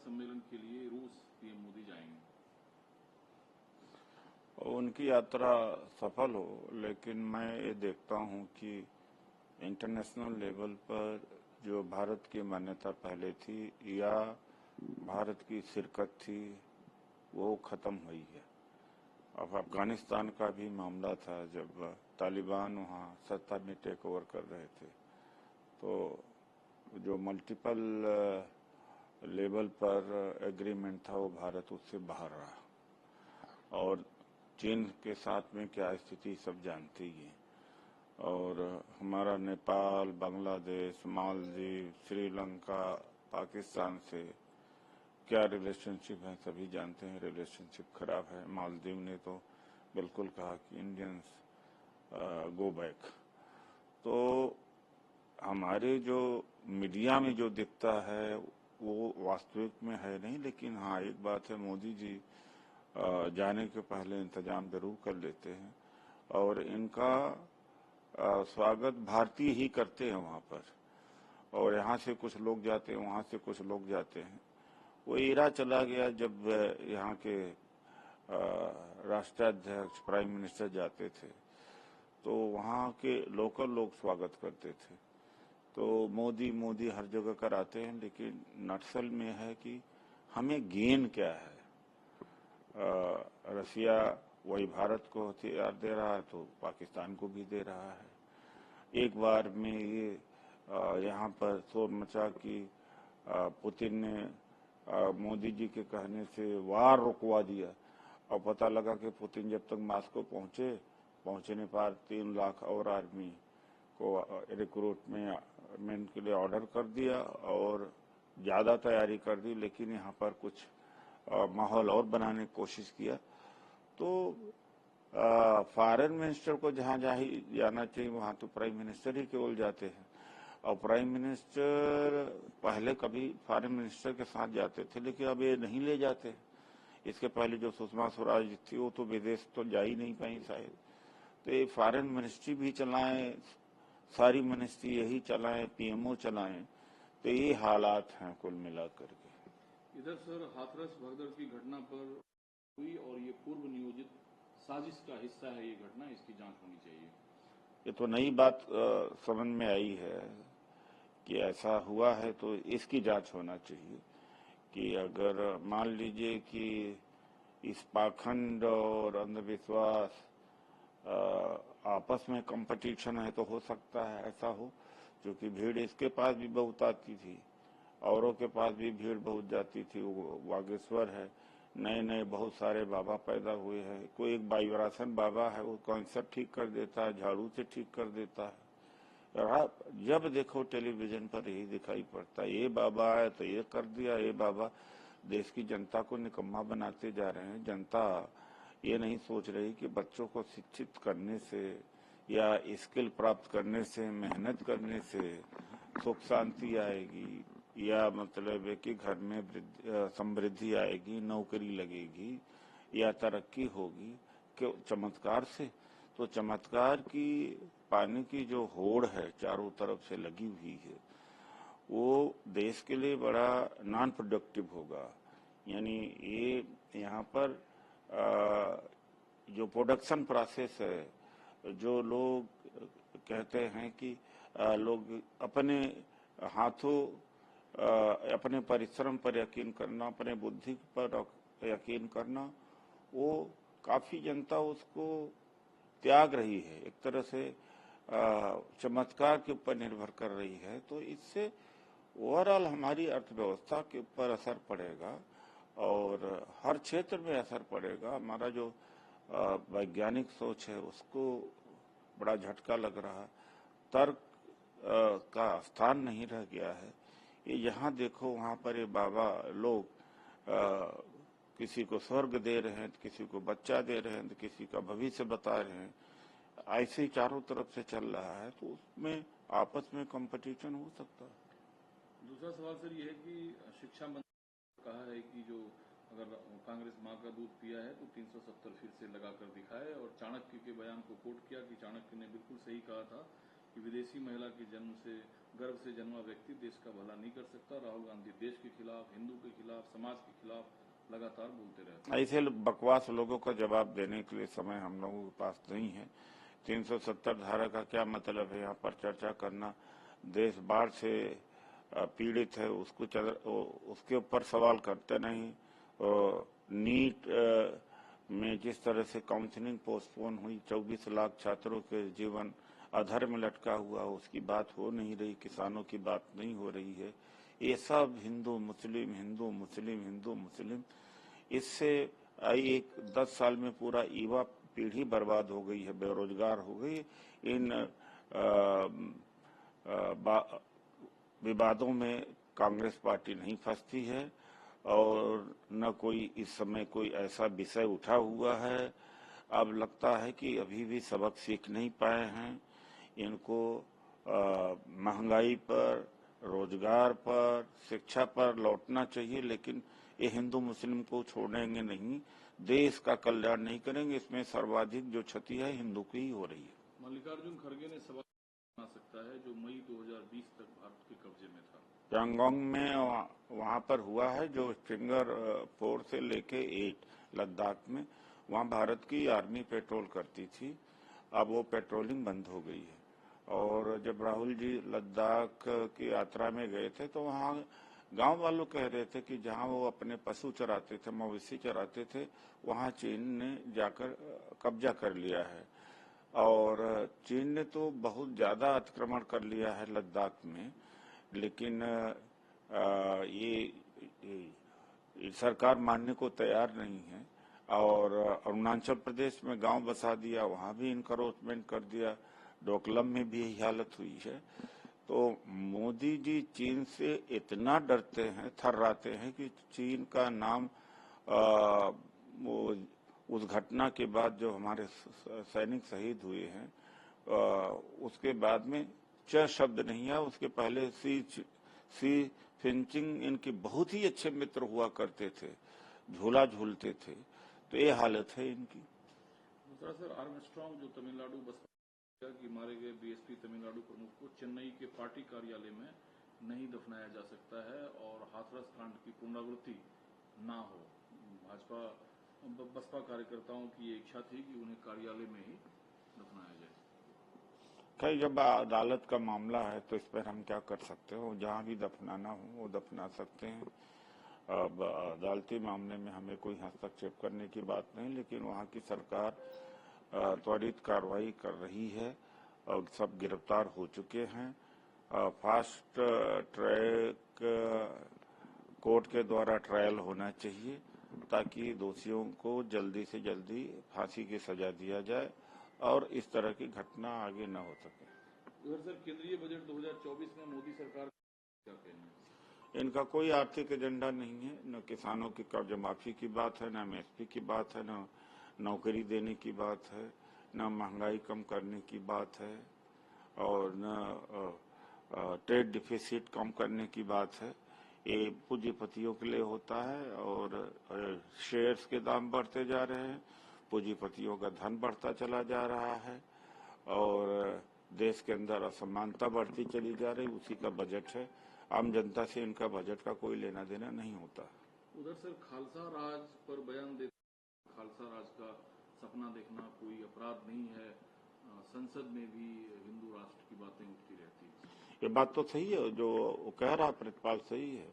सम्मेलन के लिए रूस पीएम मोदी जाएंगे। उनकी यात्रा सफल हो, लेकिन मैं ये देखता हूं कि इंटरनेशनल लेवल पर जो भारत की मान्यता पहले थी या भारत की शिरकत थी वो खत्म हुई है। अब अफगानिस्तान का भी मामला था, जब तालिबान वहाँ सत्ता में टेक ओवर कर रहे थे, तो जो मल्टीपल लेवल पर एग्रीमेंट था वो भारत उससे बाहर रहा। और चीन के साथ में क्या स्थिति सब जानते ही हैं। और हमारा नेपाल, बांग्लादेश, मालदीव, श्रीलंका, पाकिस्तान से क्या रिलेशनशिप है सभी जानते हैं। रिलेशनशिप खराब है। मालदीव ने तो बिल्कुल कहा कि इंडियंस गो बैक। तो हमारे जो मीडिया में जो दिखता है वो वास्तविक में है नहीं। लेकिन हाँ, एक बात है, मोदी जी जाने के पहले इंतजाम जरूर कर लेते हैं और इनका स्वागत भारतीय ही करते हैं वहाँ पर। और यहाँ से कुछ लोग जाते हैं, वहाँ से कुछ लोग जाते हैं। वो एरा चला गया जब यहाँ के राष्ट्राध्यक्ष, प्राइम मिनिस्टर जाते थे तो वहाँ के लोकल लोग स्वागत करते थे। तो मोदी मोदी हर जगह कराते हैं, लेकिन नक्सल में है कि हमें गेन क्या है। रसिया वही भारत को हथियार दे रहा है तो पाकिस्तान को भी दे रहा है। एक बार में ये यहाँ पर शोर मचा कि पुतिन ने मोदी जी के कहने से वार रुकवा दिया और पता लगा कि पुतिन जब तक मॉस्को पहुंचने पर 3 लाख और आर्मी को रिक्रूटमेंट के लिए ऑर्डर कर दिया और ज्यादा तैयारी कर दी। लेकिन यहाँ पर कुछ माहौल और बनाने की कोशिश किया। तो फॉरेन मिनिस्टर को जहाँ जहाँ जाना चाहिए वहाँ तो प्राइम मिनिस्टर ही केवल जाते हैं। और प्राइम मिनिस्टर पहले कभी फॉरेन मिनिस्टर के साथ जाते थे, लेकिन अब ये नहीं ले जाते। इसके पहले जो सुषमा स्वराज थी वो तो विदेश तो जा ही नहीं पाई शायद। तो ये फॉरेन मिनिस्ट्री भी चलाएं, सारी मिनिस्ट्री यही चलाएं, पीएमओ चलाएं, तो ये हालात हैं कुल मिलाकर के। इधर सर, हाथरस भगदड़ की घटना पर हुई और ये पूर्व नियोजित साजिश का हिस्सा है ये घटना, इसकी जांच होनी चाहिए। ये तो नई बात समझ में आई है कि ऐसा हुआ है तो इसकी जांच होना चाहिए। कि अगर मान लीजिए कि इस पाखंड और अंधविश्वास आपस में कंपटीशन है तो हो सकता है ऐसा हो, क्योंकि भीड़ इसके पास भी बहुत आती थी, औरों के पास भी भीड़ बहुत जाती थी। वो बागेश्वर है, नए नए बहुत सारे बाबा पैदा हुए हैं। कोई एक वाइब्रेशन बाबा है, वो कैंसर ठीक कर देता है, झाड़ू से ठीक कर देता है। और आप जब देखो टेलीविजन पर यही दिखाई पड़ता है, ये बाबा है तो ये कर दिया, ये बाबा। देश की जनता को निकम्मा बनाते जा रहे हैं। जनता ये नहीं सोच रही कि बच्चों को शिक्षित करने से या स्किल प्राप्त करने से, मेहनत करने से सुख शांति आएगी, या मतलब है कि घर में समृद्धि आएगी, नौकरी लगेगी या तरक्की होगी कि चमत्कार से। तो चमत्कार की पाने की जो होड़ है चारों तरफ से लगी हुई है, वो देश के लिए बड़ा नॉन प्रोडक्टिव होगा। यानी ये यहाँ पर जो प्रोडक्शन प्रोसेस है, जो लोग कहते हैं कि लोग अपने हाथों अपने परिश्रम पर यकीन करना, अपने बुद्धि पर यकीन करना, वो काफी जनता उसको त्याग रही है। एक तरह से चमत्कार के ऊपर निर्भर कर रही है। तो इससे ओवरऑल हमारी अर्थव्यवस्था के ऊपर असर पड़ेगा और हर क्षेत्र में असर पड़ेगा। हमारा जो वैज्ञानिक सोच है उसको बड़ा झटका लग रहा। तर्क का स्थान नहीं रह गया है। ये यहाँ देखो वहाँ पर ये बाबा लोग किसी को स्वर्ग दे रहे हैं, किसी को बच्चा दे रहे हैं, किसी का भविष्य बता रहे हैं। ऐसे ही चारों तरफ से चल रहा है, तो उसमें आपस में कंपटीशन हो सकता है। दूसरा सवाल सर ये है कि शिक्षा मंत्री कहा है कि जो अगर कांग्रेस माँ का दूध पिया है तो 370 फिर से लगाकर दिखाए, और चाणक्य के बयान को कोट किया कि चाणक्य ने बिल्कुल सही कहा था कि विदेशी महिला के जन्म से गर्भ से जन्मा व्यक्ति देश का भला नहीं कर सकता। राहुल गांधी देश के खिलाफ, हिंदू के खिलाफ, समाज के खिलाफ लगातार बोलते रहते हैं। ऐसे बकवास लोगों का जवाब देने के लिए समय हम लोगों के पास नहीं है। 370 धारा का क्या मतलब है यहाँ पर चर्चा करना? देश बाढ़ से पीड़ित है, उसके ऊपर सवाल करते नहीं। नीट में जिस तरह से काउंसलिंग पोस्टपोन हुई, 24 लाख छात्रों के जीवन अधर में लटका हुआ, उसकी बात हो नहीं रही, किसानों की बात नहीं हो रही है। ये सब हिंदू मुस्लिम, हिंदू मुस्लिम, हिंदू मुस्लिम, इससे एक 10 साल में पूरा युवा पीढ़ी बर्बाद हो गई है, बेरोजगार हो गई। इन विवादों में कांग्रेस पार्टी नहीं फंसती है और न कोई इस समय कोई ऐसा विषय उठा हुआ है। अब लगता है कि अभी भी सबक सीख नहीं पाए हैं। इनको महंगाई पर, रोजगार पर, शिक्षा पर लौटना चाहिए, लेकिन ये हिंदू मुस्लिम को छोड़ेंगे नहीं, देश का कल्याण नहीं करेंगे। इसमें सर्वाधिक जो क्षति है हिंदू की ही हो रही है। मल्लिकार्जुन खड़गे ने सवाल बना सकता है जो मई 2020 तक भारत के कब्जे में था। पैंगोंग में वहां पर हुआ है, जो फिंगर 4 से लेके 8 लद्दाख में, वहां भारत की आर्मी पेट्रोल करती थी। अब वो पेट्रोलिंग बंद हो गई है। और जब राहुल जी लद्दाख की यात्रा में गए थे तो वहाँ गांव वालों कह रहे थे कि जहां वो अपने पशु चराते थे, मवेशी चराते थे, वहां चीन ने जाकर कब्जा कर लिया है। और चीन ने तो बहुत ज्यादा अतिक्रमण कर लिया है लद्दाख में, लेकिन ये सरकार मानने को तैयार नहीं है। और अरुणाचल प्रदेश में गांव बसा दिया, वहां भी इनक्रोचमेंट कर दिया। डोकलम में भी यही हालत हुई है। तो मोदी जी चीन से इतना डरते हैं, थर्राते हैं कि चीन का नाम वो उस घटना के बाद जो हमारे सैनिक शहीद हुए हैं, उसके बाद में च शब्द नहीं है। उसके पहले सी फिंचिंग इनके बहुत ही अच्छे मित्र हुआ करते थे, झूला झूलते थे। तो ये हालत है इनकी। दूसरा सर, आर्मस्ट्रांग जो तमिलनाडु बसपा कि मारे गए बीएसपी तमिलनाडु प्रमुख को चेन्नई के पार्टी कार्यालय में नहीं दफनाया जा सकता है और हाथरस कांड की पुनरावृत्ति ना हो। बसपा कार्यकर्ताओं की इच्छा थी कि उन्हें कार्यालय में ही दफनाया जाए। खैर, जब अदालत का मामला है तो इस पर हम क्या कर सकते हो? जहां भी दफनाना हो वो दफना सकते हैं। अब अदालती मामले में हमें कोई हस्तक्षेप करने की बात नहीं, लेकिन वहाँ की सरकार त्वरित कार्रवाई कर रही है और सब गिरफ्तार हो चुके हैं। फास्ट ट्रैक कोर्ट के द्वारा ट्रायल होना चाहिए ताकि दोषियों को जल्दी से जल्दी फांसी की सजा दिया जाए और इस तरह की घटना आगे न हो सके। उधर सर, केंद्रीय बजट 2024 में मोदी सरकार क्या कहना है? इनका कोई आर्थिक एजेंडा नहीं है। न किसानों की कर्ज माफी की बात है, न एमएसपी की बात है, न नौकरी देने की बात है, न महंगाई कम करने की बात है, और न ट्रेड डिफिसिट कम करने की बात है। ये पूंजीपतियों के लिए होता है और शेयर्स के दाम बढ़ते जा रहे हैं, पूंजीपतियों का धन बढ़ता चला जा रहा है और देश के अंदर असमानता बढ़ती चली जा रही। उसी का बजट है। आम जनता से इनका बजट का कोई लेना देना नहीं होता। उधर सर, खालसा राज पर बयान देते, खालसा राज का सपना देखना कोई अपराध नहीं है, संसद में भी हिंदू राष्ट्र की बातें उठती रहती है। ये बात तो सही है, जो वो कह रहा प्रतिपाल सही है।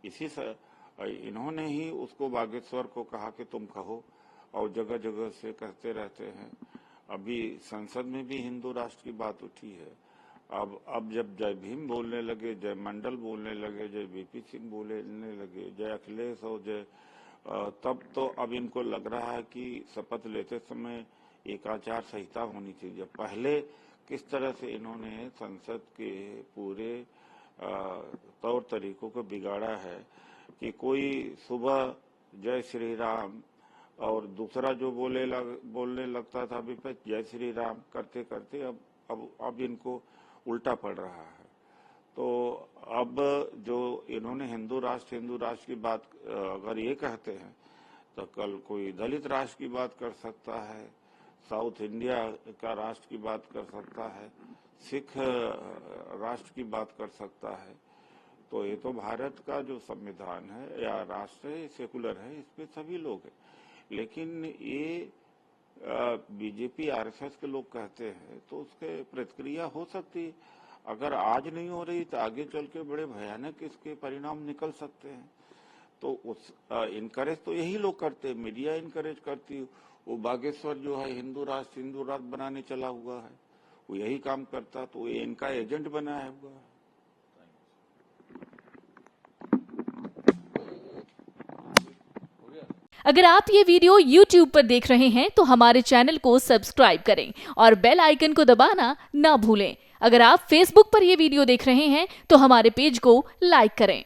इसी से इन्होंने ही उसको बागेश्वर को कहा कि तुम कहो, और जगह जगह से कहते रहते हैं। अभी संसद में भी हिंदू राष्ट्र की बात उठी है। अब जब जय भीम बोलने लगे, जय मंडल बोलने लगे, जय वीपी सिंह बोलने लगे, जय अखिलेश और जय, तब तो अब इनको लग रहा है कि शपथ लेते समय एक आचार संहिता होनी चाहिए। पहले किस तरह से इन्होंने संसद के पूरे तौर तरीकों को बिगाड़ा है कि कोई सुबह जय श्री राम और दूसरा जो बोलने लगता था विपक्ष जय श्री राम करते करते अब इनको उल्टा पड़ रहा है। तो अब जो इन्होंने हिंदू राष्ट्र की बात अगर ये कहते हैं तो कल कोई दलित राष्ट्र की बात कर सकता है, साउथ इंडिया का राष्ट्र की बात कर सकता है, सिख राष्ट्र की बात कर सकता है। तो ये तो भारत का जो संविधान है या राष्ट्र है, सेकुलर है, इसमें सभी लोग हैं। लेकिन ये बीजेपी आरएसएस के लोग कहते हैं तो उसके प्रतिक्रिया हो सकती है। अगर आज नहीं हो रही तो आगे चल के बड़े भयानक इसके परिणाम निकल सकते हैं। तो उस इनकरेज तो यही लोग करते हैं, मीडिया इनकरेज करती है। वो बागेश्वर जो है हिंदू राष्ट्र बनाने चला हुआ है, वो यही काम करता, तो ये इनका एजेंट बनाया हुआ है। अगर आप ये वीडियो YouTube पर देख रहे हैं तो हमारे चैनल को सब्सक्राइब करें और बेल आइकन को दबाना ना भूलें। अगर आप Facebook पर ये वीडियो देख रहे हैं तो हमारे पेज को लाइक करें।